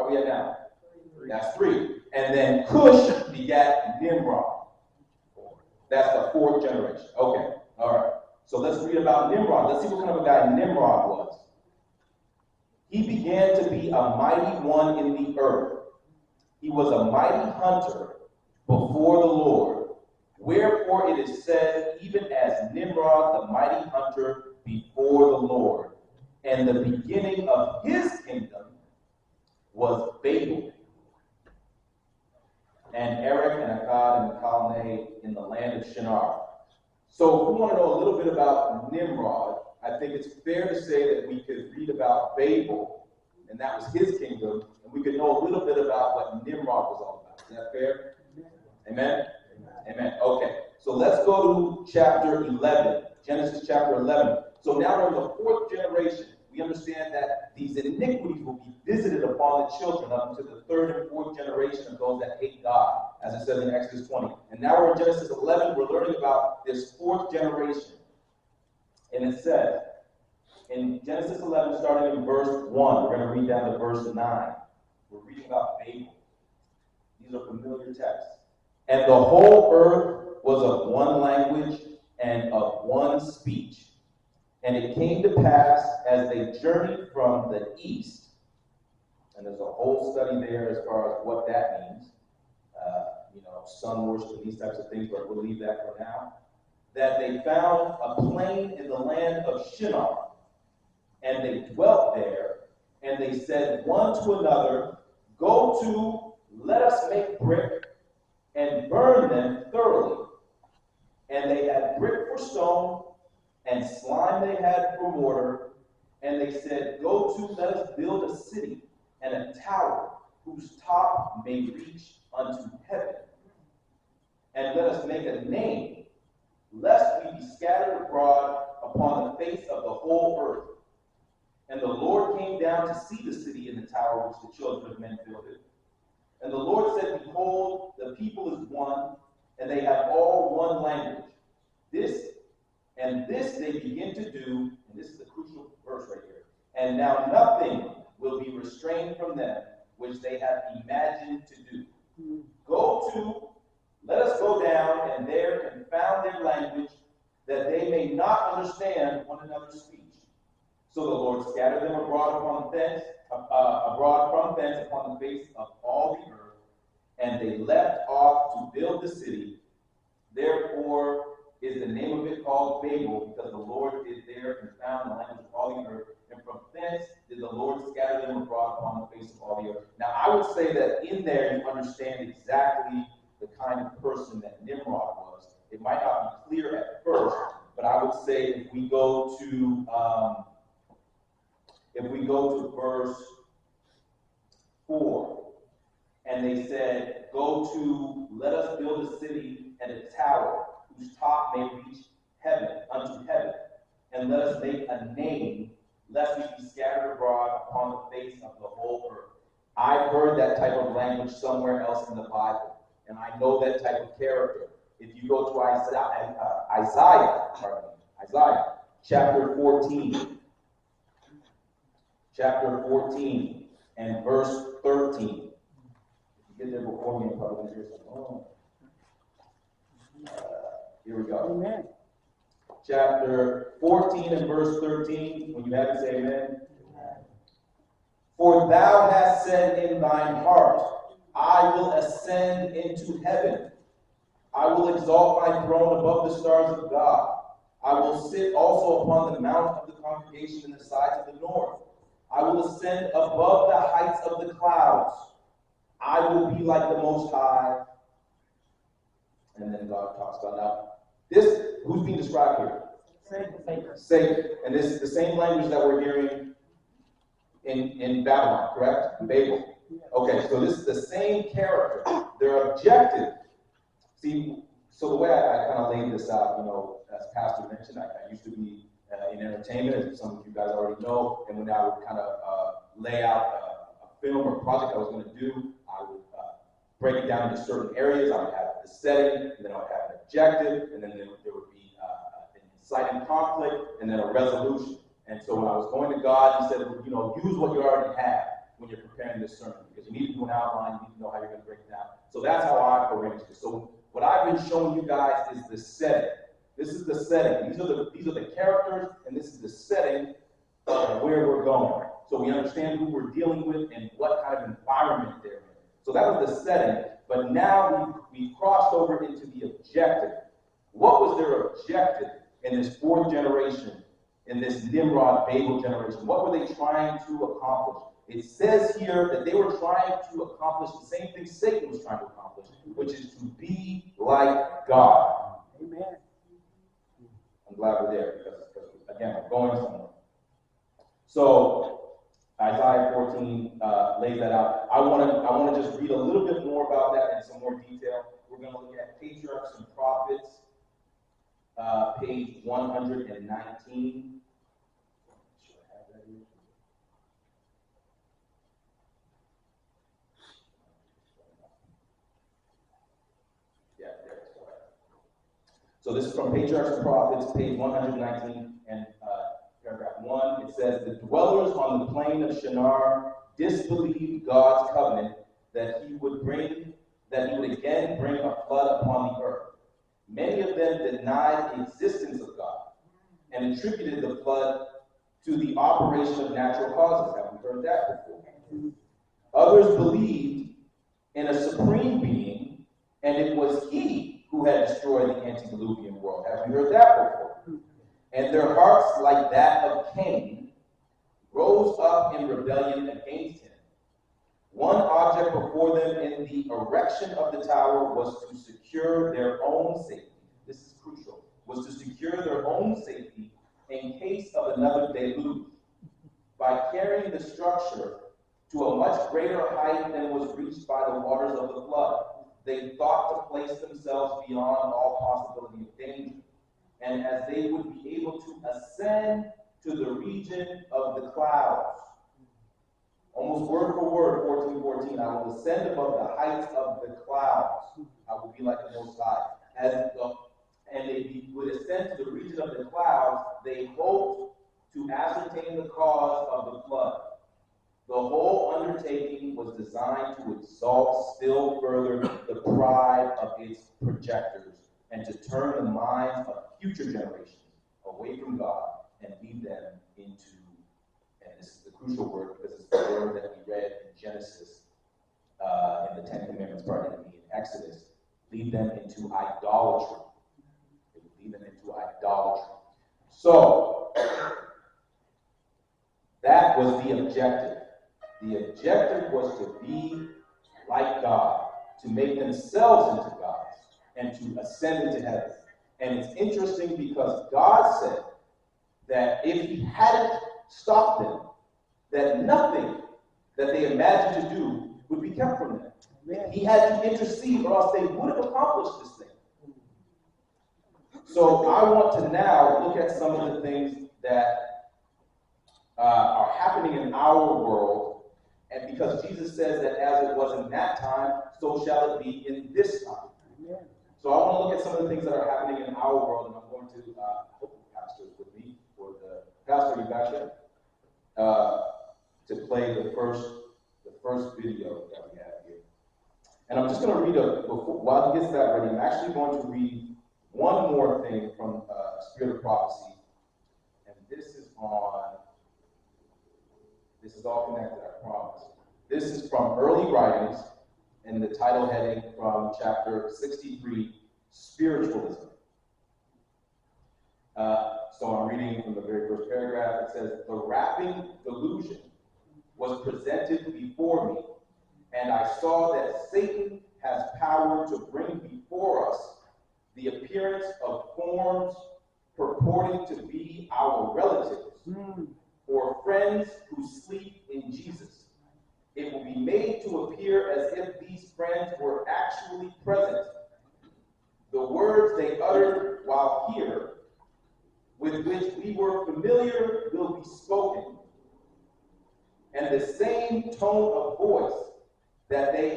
are we at now? That's 3. And then Cush begat Nimrod. That's the 4th generation. Okay, all right. So let's read about Nimrod. Let's see what kind of a guy Nimrod was. He began to be a mighty one in the earth. He was a mighty hunter before the Lord. Wherefore it is said, even as Nimrod, the mighty hunter before the Lord. And the beginning of his kingdom was Babel, and Erech and Akkad and Calneh in the land of Shinar. So if we want to know a little bit about Nimrod, I think it's fair to say that we could read about Babel, and that was his kingdom, and we could know a little bit about what Nimrod was all about. Is that fair? Amen? Amen. Okay, so let's go to chapter 11, Genesis chapter 11. So now we're in the 4th generation. We understand that these iniquities will be visited upon the children up to the 3rd and 4th generation of those that hate God, as it says in Exodus 20. And now we're in Genesis 11. We're learning about this 4th generation. And it says, in Genesis 11, starting in verse 1, we're going to read down to verse 9. We're reading about Babel. These are familiar texts. And the whole earth was of one language and of one speech. And it came to pass as they journeyed from the east, and there's a whole study there as far as what that means, sun worship and these types of things, but we'll leave that for now, that they found a plain in the land of Shinar, and they dwelt there, and they said one to another, go to, let us make brick, and burn them thoroughly. And they had brick for stone, and slime they had for mortar, and they said, go to, let us build a city, and a tower, whose top may reach unto heaven. And let us make a name, lest we be scattered abroad upon the face of the whole earth. And the Lord came down to see the city and the tower which the children of men builded. And the Lord said, behold, the people is one, and they have all one language. This they begin to do, and this is the crucial verse right here, and now nothing will be restrained from them which they have imagined to do. Go to, let us go down, and there confound their language, that they may not understand one another's speech. So the Lord scattered them abroad from thence upon the face of all the earth, and they left off to build the city. Therefore is the name of it called Babel, because the Lord did there confound the language of all the earth, and from thence did the Lord scatter them abroad upon the face of all the earth. Now I would say that in there you understand exactly the kind of person that Nimrod was. It might not be clear at first, but I would say if we go to verse 4, and they said, go to, let us build a city and a tower, whose top may reach heaven, unto heaven, and let us make a name, lest we be scattered abroad upon the face of the whole earth. I've heard that type of language somewhere else in the Bible, and I know that type of character. If you go to Isaiah chapter 14, and verse 13. If you get there before me, I'm probably hear some. Here we go. Amen. Chapter 14 and verse 13. When you have it, say amen. For thou hast said in thine heart, I will ascend into heaven. I will exalt my throne above the stars of God. I will sit also upon the mount of the congregation in the sides of the north. I will ascend above the heights of the clouds. I will be like the Most High. And then God talks about now. This, who's being described here? Satan. And this is the same language that we're hearing in Babylon, correct? In Babel. Okay, so this is the same character. Their objective. See, so the way I kind of laid this out, as Pastor mentioned, I used to be in entertainment, as some of you guys already know, and when I would kind of lay out a film or project I was going to do, I would break it down into certain areas. I would have the setting, and then I would have an objective, and then there would be an inciting conflict, and then a resolution. And so when I was going to God, he said, use what you already have. when you're preparing this sermon, because you need to do an outline, you need to know how you're going to break it down. So that's how I arranged it. So what I've been showing you guys is the setting. This is the setting. These are the characters, and this is the setting of where we're going. So we understand who we're dealing with and what kind of environment they're in. So that was the setting, but now we've crossed over into the objective. What was their objective in this fourth generation, in this Nimrod Babel generation? What were they trying to accomplish? It says here that they were trying to accomplish the same thing Satan was trying to accomplish, which is to be like God. Amen. I'm glad we're there because again, I'm going somewhere. So Isaiah 14 lays that out. I want to just read a little bit more about that in some more detail. We're going to look at Patriarchs and Prophets, page 119. So this is from Patriarchs and Prophets, page 119, and paragraph 1. It says, the dwellers on the plain of Shinar disbelieved God's covenant that he would again bring a flood upon the earth. Many of them denied the existence of God and attributed the flood to the operation of natural causes. Have we heard that before? Others believed in a supreme being, and it was he who had destroyed the antediluvian world. Have we heard that before? And their hearts, like that of Cain, rose up in rebellion against him. One object before them in the erection of the tower was to secure their own safety. This is crucial. Was to secure their own safety in case of another deluge. By carrying the structure to a much greater height than was reached by the waters of the flood, they thought to place themselves beyond all possibility of danger. And as they would be able to ascend to the region of the clouds. Almost word for word, 14:14, I will ascend above the heights of the clouds. I will be like the Most High. And they would ascend to the region of the clouds, they hoped to ascertain the cause of the flood. The whole undertaking was designed to exalt still further the pride of its projectors and to turn the minds of future generations away from God and lead them into, and this is the crucial word because it's the word that we read in Genesis, in the Ten Commandments part, and in Exodus, lead them into idolatry. It would lead them into idolatry. So, that was the objective. The objective was to be like God, to make themselves into gods, and to ascend into heaven. And it's interesting because God said that if he hadn't stopped them, that nothing that they imagined to do would be kept from them. He had to intercede or else they would have accomplished this thing. So I want to now look at some of the things that are happening in our world. And because Jesus says that as it was in that time, so shall it be in this time. Amen. So I want to look at some of the things that are happening in our world, and I'm going to hope the pastor is with me, or the pastor, are you back there? To play the first video that we have here. And I'm just going to read while he gets that ready, I'm actually going to read one more thing from Spirit of Prophecy. And this is all connected, I promise. This is from Early Writings, and the title heading from chapter 63, Spiritualism. So I'm reading from the very first paragraph. It says, the wrapping delusion was presented before me, and I saw that Satan has power to bring before us the appearance of forms purporting to be our relatives or friends who sleep in Jesus. It will be made to appear as if these friends were actually present. The words they uttered while here, with which we were familiar, will be spoken, and the same tone of voice that they